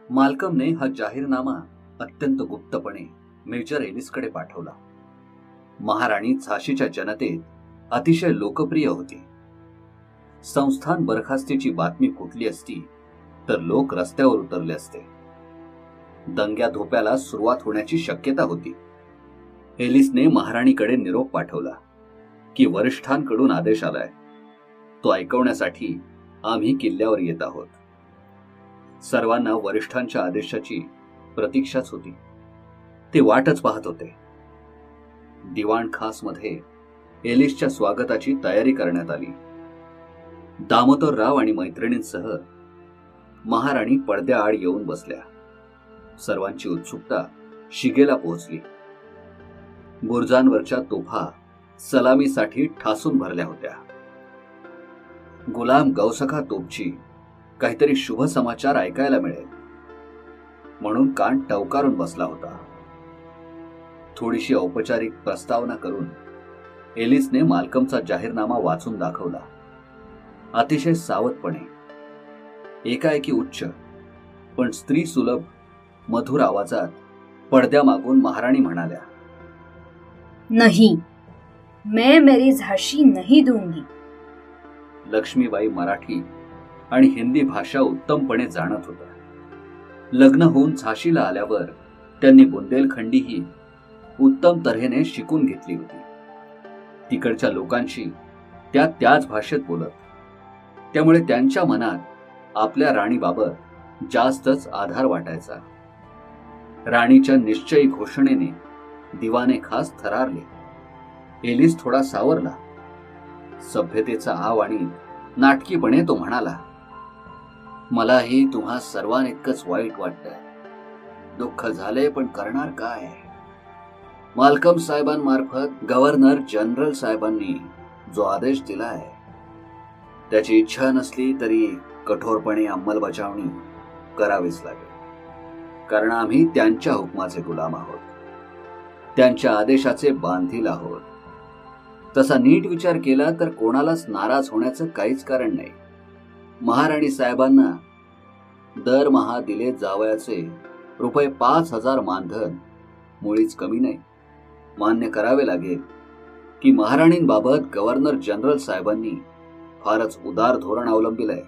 माल्कमने हा जाहीरनामा अत्यंत गुप्तपणे मेजर एलिसकडे पाठवला. महाराणी झाशीच्या जनतेत अतिशय लोकप्रिय होती. संस्थान बरखास्तीची बातमी फुटली असती तर लोक रस्त्यावर उतरले असते. दंग्या धोप्याला सुरुवात होण्याची शक्यता होती. एलिसने महाराणीकडे निरोप पाठवला की वरिष्ठांकडून आदेश आलाय. तो ऐकवण्यासाठी आम्ही किल्ल्यावर येत आहोत. सर्वांना वरिष्ठांच्या आदेशाची प्रतीक्षाच होती. ते वाटच पाहत होते. दिवाण खास मध्ये एलिसच्या स्वागताची तयारी करण्यात आली. दामोदरराव आणि मैत्रिणींसह महाराणी पडद्याआड येऊन बसल्या. सर्वांची उत्सुकता शिगेला पोहोचली. बुर्जांवरच्या तोफा सलामीसाठी ठासून भरल्या होत्या. गुलाम गौसखा तोपची काहीतरी शुभ समाचार ऐकायला मिळेल म्हणून कान टवकारून बसला होता. थोडीशी औपचारिक प्रस्तावना करून एलिसने माल्कमचा जाहीरनामा वाचून दाखवला. अतिशय सावधपणे, एकाएकी उच्च पण स्त्री सुलभ मधुर आवाजात पडद्यामागून महाराणी म्हणाल्या, नहीं, मैं मेरी झाशी नहीं दूंगी. लक्ष्मीबाई मराठी आणि हिंदी भाषा उत्तमपणे जाणत होत्या. लग्न होऊन झाशीला आल्यावर त्यांनी बुंदेलखंडीही उत्तम तऱ्हेने शिकून घेतली होती. तिकडच्या लोकांशी त्या त्याच भाषेत बोलत. त्यामुळे त्यांच्या मनात आपल्या राणीबाबत जास्तच आधार वाटायचा. राणीच्या निश्चयी घोषणेने दिवाने खास थरारले. एलिस थोडा सावरला. सभ्यतेचा आव आणि नाटकीपणे तो म्हणाला, मलाही तुम्हा सर्वांइतकंच वाईट वाटतंय. दुःख झाले पण करणार काय. माल्कम साहेबांमार्फत गव्हर्नर जनरल साहेबांनी जो आदेश दिलाय त्याची इच्छा नसली तरी कठोरपणे अंमलबजावणी करावीच लागेल. कारण आम्ही त्यांच्या हुकमाचे गुलाम आहोत, त्यांच्या आदेशाचे बांधील आहोत. तसा नीट विचार केला तर कोणालाच नाराज होण्याचं काहीच कारण नाही. महाराणी साहेबांना दरमहा दिले जावयाचे रुपये 5,000 मानधन मुळीच कमी नाही. मान्य करावे लागेल की महाराणींबाबत गव्हर्नर जनरल साहेबांनी फारच उदार धोरण अवलंबिलंय.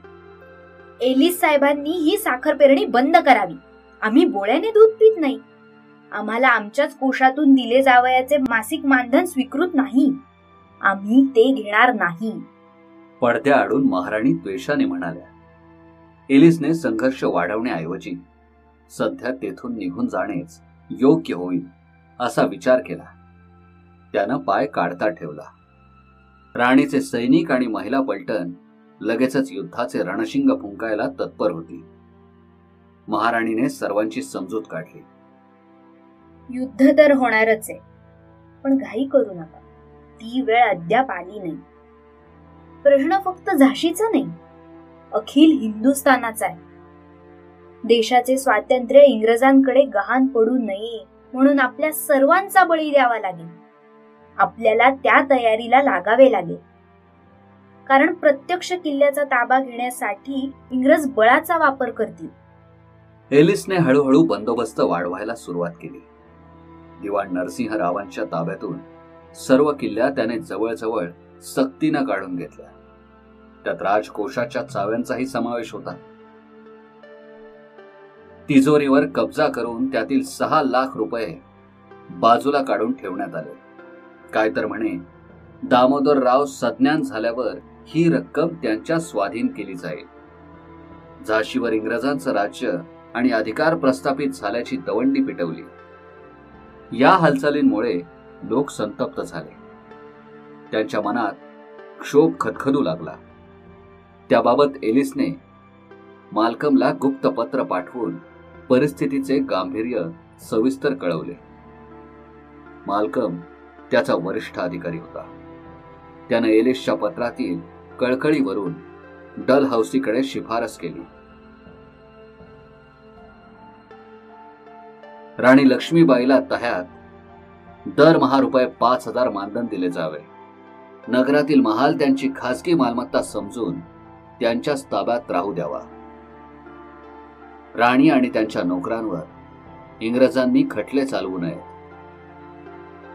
एलिस साहेबांनी ही साखर पेरणी बंद करावी. आम्ही बोळ्याने दूध पित नाही. आम्हाला आमच्याच कोशातून दिले जावयाचे मासिक मानधन स्वीकृत नाही. आम्ही ते घेणार नाही. पडद्याआडून महाराणी द्वेषाने म्हणाल्या. एलिसने संघर्ष वाढवण्याऐवजी सध्या तेथून निघून जाणेच योग्य होईल असा विचार केला. त्यानं पाय काढता ठेवला. राणीचे सैनिक आणि महिला पलटण लगेचच युद्धाचे रणशिंग फुंकायला तत्पर होती. महाराणीने सर्वांची समजूत काढली. युद्ध तर होणारच आहे, पण घाई करू नका. ती वेळ अद्याप आली नाही. प्रश्न फक्त झाशीचा नाही, अखिल हिंदुस्थानाचा आहे. देशाचे स्वातंत्र्य इंग्रजांकडे गहाण पडू नये म्हणून आपल्या सर्वांचा बळी द्यावा लागेल. आपल्याला त्या तयारीला लागावे लागेल. कारण प्रत्यक्ष किल्ल्याचा ताबा घेण्यासाठी इंग्रज बळाचा वापर करतील. एलिसने हळूहळू बंदोबस्त वाढवायला सुरुवात केली. दिवाण नरसिंहरावांच्या ताब्यातून सर्व किल्ल्या त्याने जवळजवळ सक्तीनं काढून घेतल्या. त्यात राजकोषाच्या चाव्यांचाही समावेश होता. तिजोरीवर कब्जा करून त्यातील 6 लाख रुपये बाजूला काढून ठेवण्यात आले. काय तर म्हणे, दामोदरराव सज्ञान झाल्यावर ही रक्कम त्यांच्या स्वाधीन केली जाईल. झाशीवर इंग्रजांचं राज्य आणि अधिकार प्रस्थापित झाल्याची दवंडी पिटवली. या हालचालींमुळे लोक संतप्त झाले. त्यांच्या मनात क्षोभ खदखदू लागला. त्याबाबत एलिसने माल्कमला गुप्त पत्र पाठवून परिस्थितीचे गांभीर्य सविस्तर कळवले. माल्कम त्याचा वरिष्ठ अधिकारी होता. त्याने एलिसच्या पत्रातील कळकळीवरून डलहौसीकडे शिफारस केली. राणी लक्ष्मीबाईला तह्यात दरमहा रुपये 5,000 मानधन दिले जावे. नगरातील महाल त्यांची खासगी मालमत्ता समजून त्यांच्याच ताब्यात राहू द्यावा. राणी आणि त्यांच्या नोकरांवर इंग्रजांनी खटले चालवू नयेत.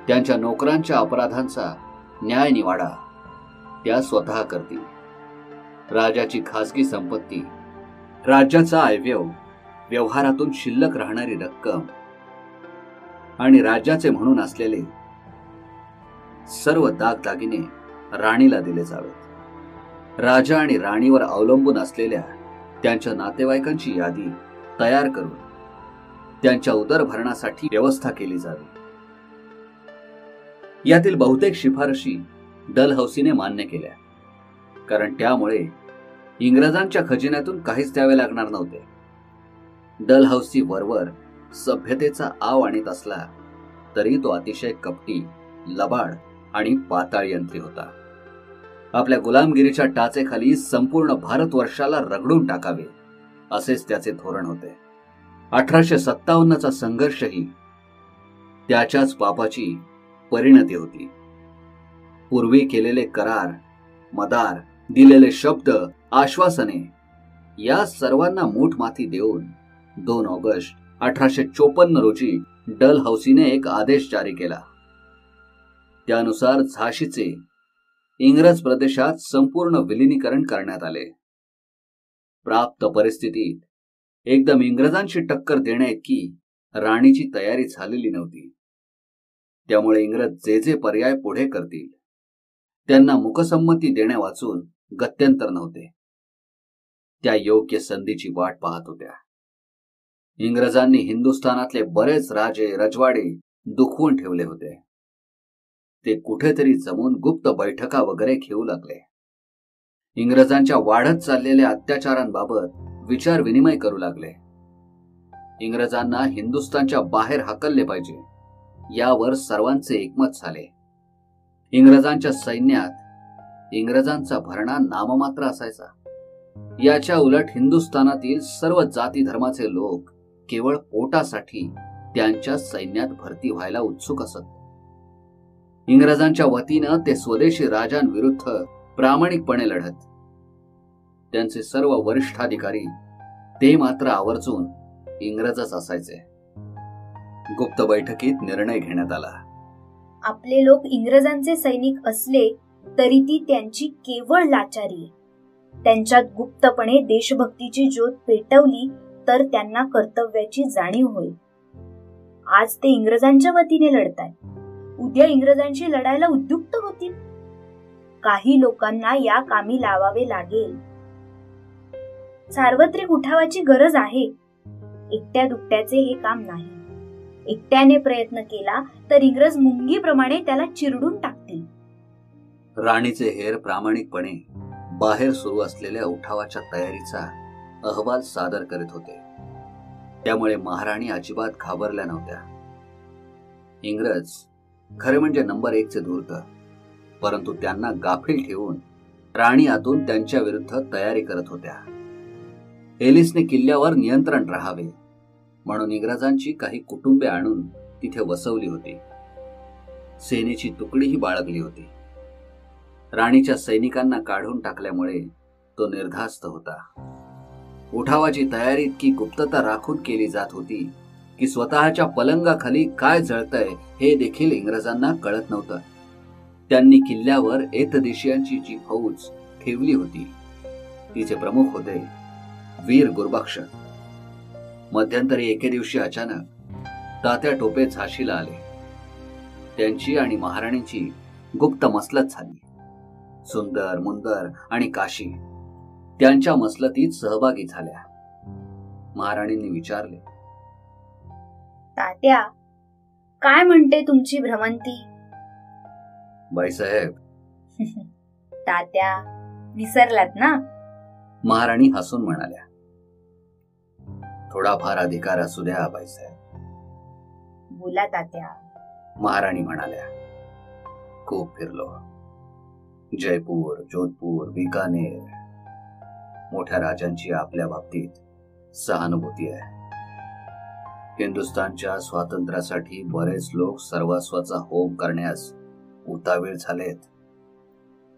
त्यांच्या नोकरांच्या अपराधांचा न्याय निवाडा त्या स्वतः करतील. राजाची खासगी संपत्ती, राज्याचा आयव्यय, व्यवहारातून शिल्लक राहणारी रक्कम आणि राज्याचे म्हणून असलेले सर्व दागदागिने राणीला दिले जावेत. राजा आणि राणीवर अवलंबून असलेल्या त्यांच्या नातेवाईकांची यादी तयार करून त्यांच्या उदरभरणासाठी व्यवस्था केली जावी. यातील बहुतेक शिफारशी डलहौसीने मान्य केल्या, कारण त्यामुळे इंग्रजांच्या खजिन्यातून काहीच द्यावे लागणार नव्हते. डलहौसी वरवर सभ्यतेचा आव आणीत असला तरी तो अतिशय कपटी, लबाड आणि पाताळयंत्री होता. आपल्या गुलामगिरीच्या टाचेखाली संपूर्ण भारतवर्षाला रगडून टाकावे असेच त्याचे धोरण होते. 1857चा संघर्षही त्याच्याच पापाची परिणती होती. पूर्वी केलेले करार, मदार, दिलेले शब्द, आश्वासने या सर्वांना मूठमाती देऊन 2 ऑगस्ट 1854 रोजी डलहौसीने एक आदेश जारी केला. त्यानुसार झाशीचे इंग्रज प्रदेशात संपूर्ण विलिनीकरण करण्यात आले. प्राप्त परिस्थितीत एकदम इंग्रजांची टक्कर देण्याइतकी राणीची तयारी झालेली नव्हती. त्यामुळे इंग्रज जे जे पर्याय पुढे करतील त्यांना मुकसंमती देण्या वाचून गत्यंतर नव्हते. त्या योग्य संधीची वाट पाहत होत्या. इंग्रजांनी हिंदुस्थानातले बरेच राजे रजवाडे दुखवून ठेवले होते. ते कुठेतरी जमून गुप्त बैठका वगैरे घेऊ लागले. इंग्रजांच्या वाढत चाललेल्या अत्याचारांबाबत विचार विनिमय करू लागले. इंग्रजांना हिंदुस्थानच्या बाहेर हाकलले पाहिजे यावर सर्वांचे एकमत झाले. इंग्रजांच्या सैन्यात इंग्रजांचा भरणा नाममात्र असायचा. याच्या उलट हिंदुस्थानातील सर्व जाती धर्माचे लोक केवळ पोटासाठी त्यांच्या सैन्यात भरती व्हायला उत्सुक असत. इंग्रजांच्या वतीनं ते स्वदेशी राजांविरुद्ध प्रामाणिकपणे लढत. त्यांचे सर्व वरिष्ठाधिकारी ते मात्र आवर्जून इंग्रजच असायचे. गुप्त बैठकीत निर्णय घेण्यात आला. आपले लोक इंग्रजांचे सैनिक असले तरी ती त्यांची केवळ लाचारी. त्यांच्यात गुप्तपणे देशभक्तीची ज्योत पेटवली तर त्यांना कर्तव्याची जाणीव होईल. आज ते इंग्रजांच्या वतीने लढतायत, उद्या इंग्रजांशी लढायला उद्युक्त होतील. काही लोकांना या कामी लावावे लागेल. सार्वत्रिक उठावाची गरज आहे. एकट्या दुकट्याचे हे काम नाही. एकट्याने प्रयत्न केला तर इंग्रज मुंगीप्रमाणे त्याला चिरडून टाकतील. राणीचे हेर प्रामाणिकपणे बाहेर सुरू असलेल्या उठावाच्या तयारीचा अहवाल सादर करीत होते. त्यामुळे महाराणी अजिबात घाबरल्या नव्हत्या. इंग्रज खरे म्हणजे नंबर 1चे धूर्त, परंतु त्यांना गाफील ठेवून राणी आतून त्यांच्या विरुद्ध तयारी करत होत्या. एलिसने किल्ल्यावर नियंत्रण राहावे म्हणून इंग्रजांची काही कुटुंबे आणून तिथे वसवली होती. सेनेची तुकडीही बाळगली होती. राणीच्या सैनिकांना काढून टाकल्यामुळे तो निर्धास्त होता. उठावाची तयारी इतकी गुप्तता राखून केली जात होती की स्वतःच्या पलंगाखाली काय जळतंय हे देखील इंग्रजांना कळत नव्हतं. त्यांनी किल्ल्यावर एतदेशीयांची जी फौज ठेवली होती तिचे प्रमुख होते वीर गुरबक्ष. मध्यंतरी एके दिवशी अचानक तात्या टोपे झाशीला आले. त्यांची आणि महाराणींची गुप्त मसलत झाली. सुंदर, मुंदर आणि काशी त्यांच्या मसलतीत सहभागी झाल्या. महाराणींनी विचारले, तात्या, काय म्हणते तुमची भ्रमंती? बाईसाहेब. तात्या, विसरलात ना? महाराणी हसून म्हणाल्या. थोडाफार अधिकार असू द्या बाईसाहेब. बोला तात्या. महाराणी म्हणाल्या, खूप फिरलो. जयपूर, जोधपूर, बिकानेर. मोठ्या राजांची आपल्या बाबतीत सहानुभूती आहे. हिंदुस्थानच्या स्वातंत्र्यासाठी बरेच लोक सर्वस्वाचा होम करण्यास उतावीळ झालेत.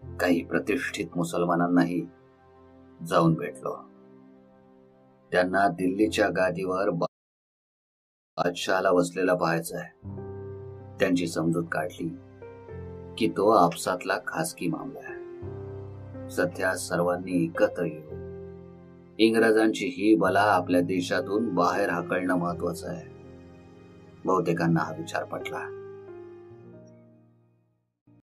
काही प्रतिष्ठित मुसलमानांनाही जाऊन भेटलो. त्यांना दिल्लीच्या गादीवर बादशहाला बसलेला पाहायचंय. त्यांची समजूत काढली की तो आपसातला खासगी मामला आहे. सध्या सर्वांनी एकत्र येऊ. इंग्रजांची ही बला आपल्या देशातून बाहेर हाकलणं महत्वाचं आहे. बहुतेकांना हा विचार पटला.